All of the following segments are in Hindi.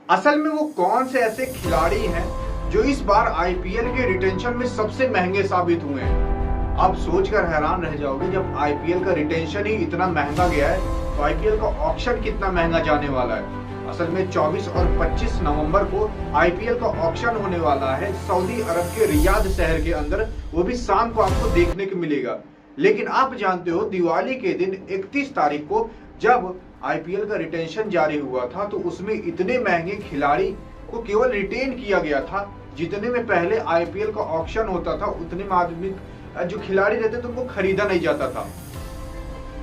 असल में वो कौन से ऐसे खिलाड़ी हैं जो इस बार आईपीएल के रिटेंशन में सबसे महंगे साबित हुए हैं। आप सोचकर हैरान रह जाओगे, जब आईपीएल का रिटेंशन ही इतना महंगा गया है तो आईपीएल का ऑक्शन कितना महंगा जाने वाला है। असल में 24 और 25 नवंबर को आईपीएल का ऑक्शन होने वाला है सऊदी अरब के रियाद शहर के अंदर, वो भी शाम को आपको देखने को मिलेगा। लेकिन आप जानते हो दिवाली के दिन 31 तारीख को जब आईपीएल का रिटेंशन जारी हुआ था तो उसमें इतने महंगे खिलाड़ी को केवल रिटेन किया गया था, जितने में पहले आईपीएल का ऑक्शन होता था उतने में आदमी जो खिलाड़ी रहते थे उनको खरीदा नहीं जाता था।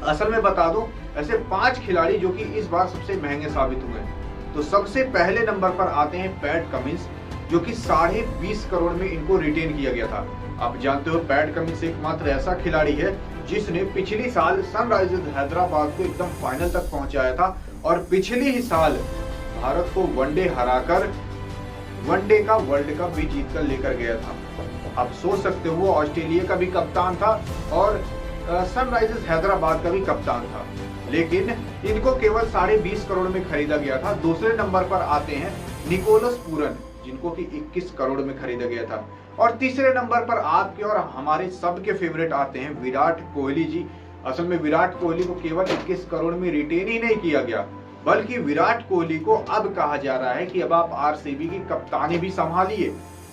असल में बता दो, ऐसे 5 खिलाड़ी जो कि इस बार सबसे महंगे साबित हुए। तो सबसे पहले नंबर पर आते हैं पैट कमिंस, जो कि 20.5 करोड़ में इनको रिटेन किया गया था। आप जानते हो पैट कमिंस एकमात्र ऐसा खिलाड़ी है जिसने पिछली साल सनराइजर्स हैदराबाद को एकदम फाइनल तक पहुंचाया था और पिछले ही साल भारत को वनडे हराकर वनडे का वर्ल्ड कप भी जीत कर लेकर गया था। आप सोच सकते हो वो ऑस्ट्रेलिया का भी कप्तान था और सनराइजर्स हैदराबाद का भी कप्तान था, लेकिन इनको केवल 20.5 करोड़ में खरीदा गया था। दूसरे नंबर पर आते हैं निकोलस पूरन, जिनको कि 21 करोड़ में खरीदा गया था। और तीसरे नंबर पर आपके और हमारे सबके फेवरेट आते हैं विराट कोहली जी। असल में विराट कोहली को केवल 21 करोड़ में रिटेन ही नहीं किया गया, बल्कि विराट कोहली को अब कहा जा रहा है कि अब आप आरसीबी की कप्तानी भी संभालिए,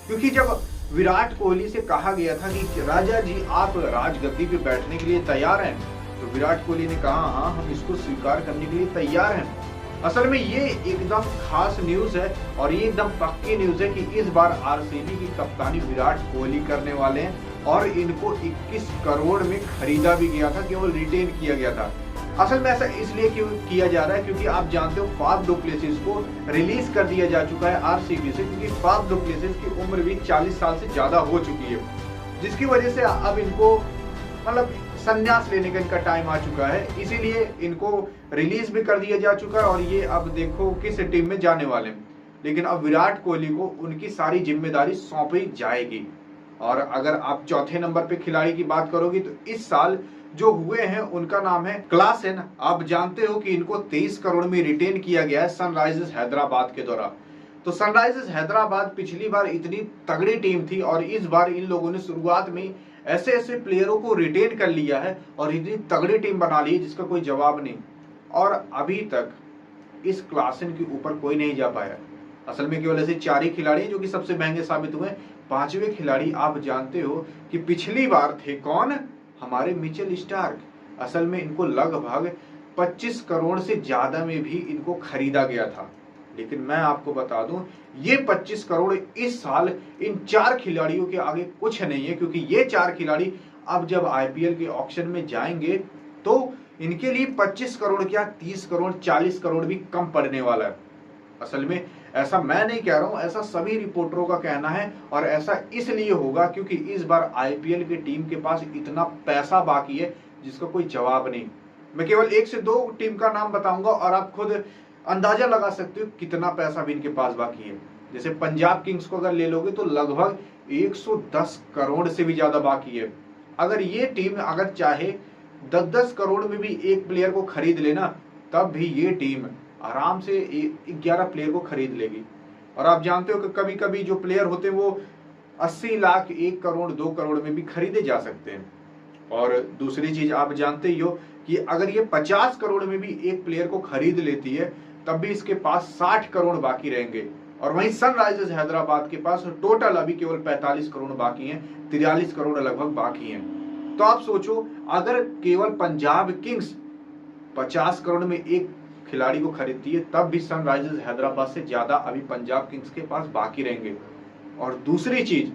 क्योंकि जब विराट कोहली से कहा गया था कि राजा जी आप राजगद्दी पे बैठने के लिए तैयार हैं, तो विराट कोहली ने कहा हाँ हम इसको स्वीकार करने के लिए तैयार हैं। असल में ये एकदम खास न्यूज है और ये एकदम पक्की न्यूज है कि इस बार आरसीबी की कप्तानी विराट कोहली करने वाले हैं और इनको 21 करोड़ में खरीदा भी गया था, केवल रिटेन किया गया था। असल में ऐसा इसलिए क्यों किया जा रहा है क्योंकि आप जानते हो फाफ डु प्लेसिस को रिलीज कर दिया जा चुका है आरसीबी से, क्योंकि फाफ डु प्लेसिस की उम्र भी 40 साल से ज्यादा हो चुकी है, जिसकी वजह से अब इनको मतलब संन्यास लेने का इनका टाइम आ चुका है, इसीलिए इनको रिलीज भी कर दिया जा चुका है और ये अब देखो किस टीम में जाने वाले हैं। लेकिन अब विराट कोहली को उनकी सारी जिम्मेदारी सौंपी जाएगी। और अगर आप चौथे नंबर पे खिलाड़ी की बात करोगे तो इस साल जो हुए हैं उनका नाम है क्लासेन। आप जानते हो कि इनको 23 करोड़ में रिटेन किया गया है सनराइजर्स हैदराबाद के द्वारा। तो सनराइजर्स हैदराबाद पिछली बार इतनी तगड़ी टीम थी और इस बार इन लोगों ने शुरुआत में ऐसे ऐसे प्लेयरों को रिटेन कर लिया है और इतनी तगड़ी टीम बना ली है जिसका कोई जवाब नहीं। और अभी तक इस क्लासेन के ऊपर कोई नहीं जा पाया। असल में केवल ऐसे 4 ही खिलाड़ी हैं जो कि सबसे महंगे साबित हुए। 5वें खिलाड़ी आप जानते हो कि पिछली बार थे कौन, हमारे मिचेल स्टार्क। असल में इनको लगभग 25 करोड़ से ज्यादा में भी इनको खरीदा गया था, लेकिन मैं आपको बता दूं ये 25 करोड़ इस साल इन 4 खिलाड़ियों के आगे कुछ नहीं है, क्योंकि ये 4 खिलाड़ी अब जब आईपीएल के ऑक्शन में जाएंगे तो इनके लिए 25 करोड़ क्या 30 करोड़ 40 करोड़ भी कम पड़ने वाला है। असल में ऐसा मैं नहीं कह रहा हूं, ऐसा सभी रिपोर्टरों का कहना है और ऐसा इसलिए होगा क्योंकि इस बार आईपीएल की टीम के पास इतना पैसा बाकी है जिसका कोई जवाब नहीं। मैं केवल 1 से 2 टीम का नाम बताऊंगा और आप खुद अंदाजा लगा सकते हो कितना पैसा भी इनके पास बाकी है। जैसे पंजाब किंग्स को अगर ले लोगे तो लगभग 110 करोड़ से भी ज्यादा बाकी है। अगर ये टीम अगर चाहे 10-10 करोड़ में भी एक प्लेयर को खरीद लेना, तब भी ये टीम आराम से 11 प्लेयर को खरीद लेगी। और आप जानते हो कि कभी कभी जो प्लेयर होते हैं वो 80 लाख 1 करोड़ 2 करोड़ में भी खरीदे जा सकते हैं। और दूसरी चीज आप जानते ही हो कि अगर ये 50 करोड़ में भी एक प्लेयर को खरीद लेती है तब भी इसके पास 60 करोड़ बाकी रहेंगे। और वहीं सनराइजर्स हैदराबाद के पास टोटल अभी केवल 45 करोड़ बाकी हैं, 43 करोड़ लगभग बाकी हैं। तो आप सोचो अगर केवल पंजाब किंग्स 50 करोड़ में एक खिलाड़ी को खरीदती है तब भी सनराइजर्स हैदराबाद से ज्यादा अभी पंजाब किंग्स के पास बाकी रहेंगे। और दूसरी चीज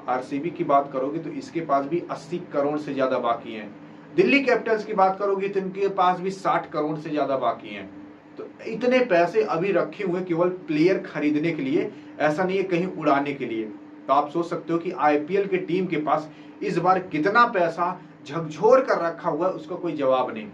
आरसीबी की बात करोगे तो इसके पास भी 80 करोड़ से ज्यादा बाकी हैं। दिल्ली कैपिटल्स की बात करोगे तो इनके पास भी 60 करोड़ से ज्यादा बाकी हैं। तो इतने पैसे अभी रखे हुए केवल प्लेयर खरीदने के लिए, ऐसा नहीं है कहीं उड़ाने के लिए। तो आप सोच सकते हो कि आईपीएल की टीम के पास इस बार कितना पैसा झकझोर कर रखा हुआ है उसका कोई जवाब नहीं।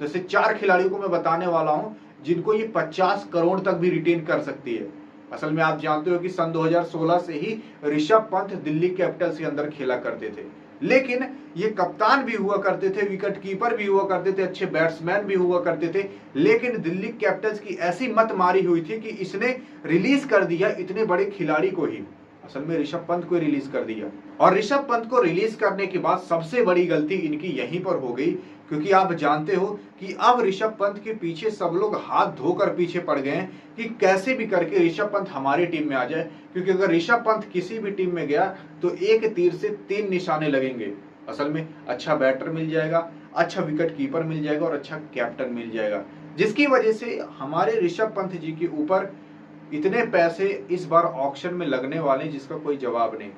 तो ऐसे 4 खिलाड़ियों को मैं बताने वाला हूं जिनको ये 50 करोड़ तक भी रिटेन कर सकती है। असल में आप जानते हो कि सन 2016 से ही ऋषभ पंत दिल्ली कैपिटल्स के अंदर खेला करते थे। लेकिन ये कप्तान भी हुआ करते थे, विकेट कीपर भी हुआ करते थे, अच्छे बैट्समैन भी हुआ करते थे। लेकिन दिल्ली कैपिटल्स की ऐसी मत मारी हुई थी कि इसने रिलीज कर दिया इतने बड़े खिलाड़ी को ही, असल में ऋषभ पंत को रिलीज कर दिया। और ऋषभ पंत को रिलीज करने के बाद सबसे बड़ी गलती इनकी यहीं पर हो गई, क्योंकि आप जानते हो कि अब ऋषभ पंत के पीछे सब लोग हाथ धोकर पीछे पड़ गए हैं कि कैसे भी करके ऋषभ पंत हमारी टीम में आ जाए, क्योंकि अगर ऋषभ पंत किसी भी टीम में गया तो एक तीर से 3 निशाने लगेंगे। असल में अच्छा बैटर मिल जाएगा, अच्छा विकेट कीपर मिल जाएगा और अच्छा कैप्टन मिल जाएगा, जिसकी वजह से हमारे ऋषभ पंत जी के ऊपर इतने पैसे इस बार ऑक्शन में लगने वाले जिसका कोई जवाब नहीं।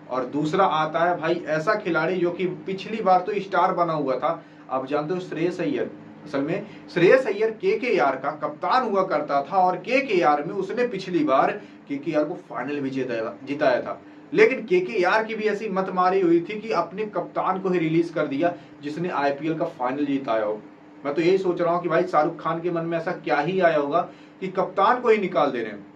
और दूसरा आता है भाई ऐसा खिलाड़ी जो कि पिछली बार तो स्टार बना हुआ था, आप जानते हो श्रेयस अय्यर। असल में श्रेयस अय्यर केकेआर का कप्तान हुआ करता था और केकेआर में उसने पिछली बार केकेआर को फाइनल भी जिताया था। लेकिन केकेआर की भी ऐसी मत मारी हुई थी कि अपने कप्तान को ही रिलीज कर दिया जिसने आईपीएल का फाइनल जिताया हो। मैं तो यही सोच रहा हूँ कि भाई शाहरुख खान के मन में ऐसा क्या ही आया होगा कि कप्तान को ही निकाल दे रहे हैं।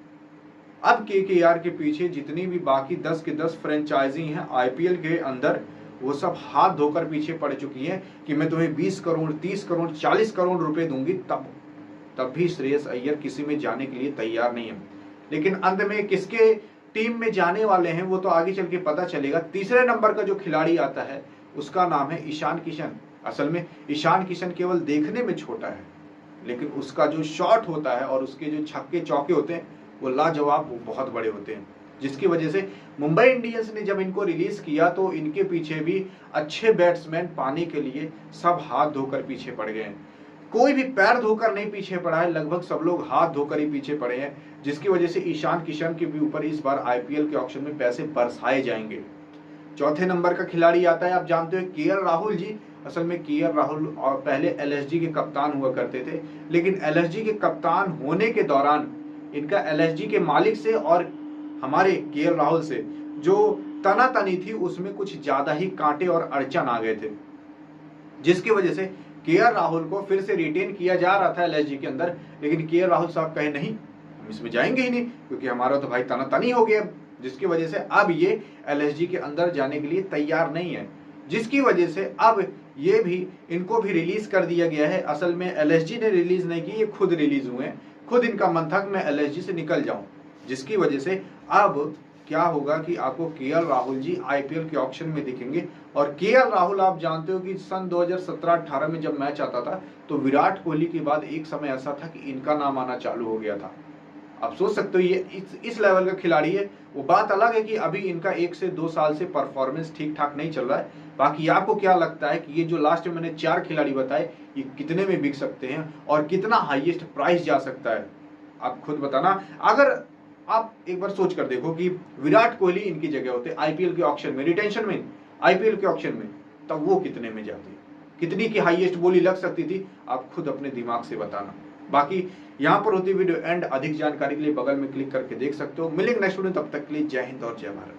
अब केकेआर के पीछे जितनी भी बाकी 10 के 10 फ्रेंचाइजी हैं आईपीएल के अंदर, वो सब हाथ धोकर पीछे पड़ चुकी हैं कि मैं तुम्हें 20 करोड़ 30 करोड़ 40 करोड़ रुपए दूंगी, तब भी श्रेयस अय्यर किसी में जाने के लिए तैयार नहीं है। लेकिन अंत में किसके टीम में जाने वाले हैं वो तो आगे चल के पता चलेगा। तीसरे नंबर का जो खिलाड़ी आता है उसका नाम है ईशान किशन। असल में ईशान किशन केवल देखने में छोटा है, लेकिन उसका जो शॉट होता है और उसके जो छक्के चौके होते हैं वो लाजवाब, वो बहुत बड़े होते हैं, जिसकी वजह से मुंबई इंडियंस ने जब इनको रिलीज किया तो इनके पीछे भी अच्छे बैट्समैन पाने के लिए सब हाथ धोकर पीछे पड़ गए हैं। कोई भी पैर धोकर नहीं पीछे पड़ा है, लगभग सब लोग हाथ धोकर ही पीछे पड़े हैं, जिसकी वजह से ईशान किशन के भी ऊपर इस बार आईपीएल के ऑक्शन में पैसे बरसाए जाएंगे। चौथे नंबर का खिलाड़ी आता है, आप जानते हो, केएल राहुल जी। असल में केएल राहुल और पहले एलएसजी के कप्तान हुआ करते थे, लेकिन एलएसजी के कप्तान होने के दौरान इनका एलएसजी के मालिक से और हमारे केएल राहुल से जो तनातनी थी उसमें कुछ ज्यादा ही कांटे और अड़चन आ गए थे, जिसकी वजह से केएल राहुल को फिर से रिटेन किया जा रहा था एलएसजी के अंदर। लेकिन केएल राहुल साहब कहे नहीं, हम इसमें जाएंगे ही नहीं, क्योंकि हमारा तो भाई तनातनी हो गया, जिसकी वजह से अब ये एलएसजी के अंदर जाने के लिए तैयार नहीं है, जिसकी वजह से अब ये भी इनको भी रिलीज कर दिया गया है। असल में एलएसजी ने रिलीज नहीं की, ये खुद रिलीज हुए हैं, खुद इनका मन था कि मैं एलएसजी से निकल जाऊं, जिसकी वजह से अब क्या होगा कि आपको केएल राहुल जी आईपीएल के ऑक्शन में दिखेंगे। और केएल राहुल आप जानते हो कि सन 2017-18 में जब मैच आता था तो विराट कोहली के बाद एक समय ऐसा था कि इनका नाम आना चालू हो गया था। आप सोच सकते हो ये इस लेवल का खिलाड़ी है। वो बात अलग है कि अभी इनका 1 से 2 साल से परफॉर्मेंस ठीक ठाक नहीं चल रहा है। बाकी आपको क्या लगता है कि ये जो लास्ट में मैंने 4 खिलाड़ी बताए ये कितने में बिक सकते हैं और कितना हाईएस्ट प्राइस जा सकता है, आप खुद बताना। अगर आप एक बार सोच कर देखो कि विराट कोहली इनकी जगह होते आईपीएल के ऑक्शन में, रिटेंशन में, आईपीएल के ऑक्शन में, तब वो कितने में जाते, कितनी की हाईएस्ट बोली लग सकती थी, आप खुद अपने दिमाग से बताना। बाकी यहाँ पर होती वीडियो एंड, अधिक जानकारी के लिए बगल में क्लिक करके देख सकते हो। मिलेंगे नेक्स्ट वीडियो, तब तक के लिए जय हिंद और जय भारत।